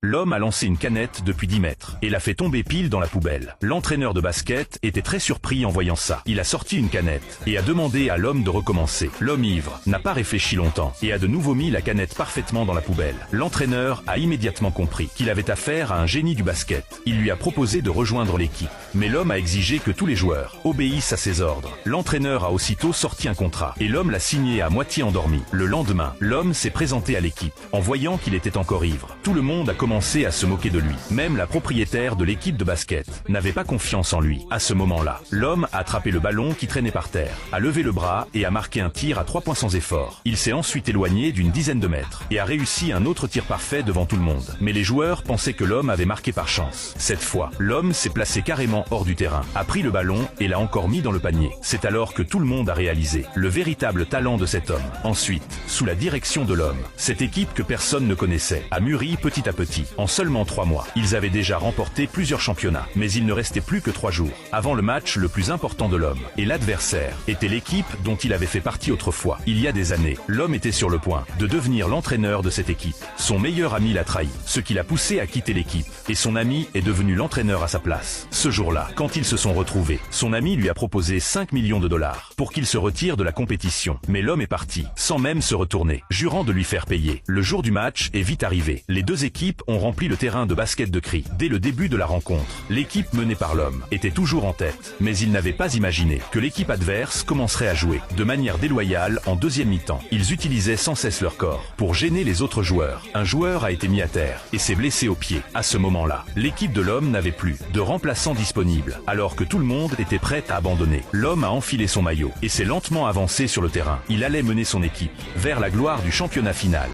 L'homme a lancé une canette depuis 10 mètres et l'a fait tomber pile dans la poubelle. L'entraîneur de basket était très surpris en voyant ça. Il a sorti une canette et a demandé à l'homme de recommencer. L'homme ivre n'a pas réfléchi longtemps et a de nouveau mis la canette parfaitement dans la poubelle. L'entraîneur a immédiatement compris qu'il avait affaire à un génie du basket. Il lui a proposé de rejoindre l'équipe. Mais l'homme a exigé que tous les joueurs obéissent à ses ordres. L'entraîneur a aussitôt sorti un contrat et l'homme l'a signé à moitié endormi. Le lendemain, l'homme s'est présenté à l'équipe. En voyant qu'il était encore ivre, tout le monde a commencé à se moquer de lui. Même la propriétaire de l'équipe de basket n'avait pas confiance en lui. À ce moment-là, l'homme a attrapé le ballon qui traînait par terre, a levé le bras et a marqué un tir à 3 points sans effort. Il s'est ensuite éloigné d'une dizaine de mètres et a réussi un autre tir parfait devant tout le monde. Mais les joueurs pensaient que l'homme avait marqué par chance. Cette fois, l'homme s'est placé carrément hors du terrain, a pris le ballon et l'a encore mis dans le panier. C'est alors que tout le monde a réalisé le véritable talent de cet homme. Ensuite, sous la direction de l'homme, cette équipe que personne ne connaissait a mûri petit à petit. En seulement 3 mois, ils avaient déjà remporté plusieurs championnats. Mais il ne restait plus que 3 jours avant le match le plus important de l'homme. Et l'adversaire était l'équipe dont il avait fait partie autrefois. Il y a des années, l'homme était sur le point de devenir l'entraîneur de cette équipe. Son meilleur ami l'a trahi, ce qui l'a poussé à quitter l'équipe. Et son ami est devenu l'entraîneur à sa place. Ce jour-là, quand ils se sont retrouvés, son ami lui a proposé 5 millions de dollars pour qu'il se retire de la compétition. Mais l'homme est parti, sans même se retourner, jurant de lui faire payer. Le jour du match est vite arrivé. Les deux équipes ont rempli le terrain de basket de cris. Dès le début de la rencontre, l'équipe menée par l'homme était toujours en tête. Mais il n'avait pas imaginé que l'équipe adverse commencerait à jouer de manière déloyale en deuxième mi-temps. Ils utilisaient sans cesse leur corps pour gêner les autres joueurs. Un joueur a été mis à terre et s'est blessé au pied. À ce moment-là, l'équipe de l'homme n'avait plus de remplaçant disponible, alors que tout le monde était prêt à abandonner. L'homme a enfilé son maillot et s'est lentement avancé sur le terrain. Il allait mener son équipe vers la gloire du championnat final.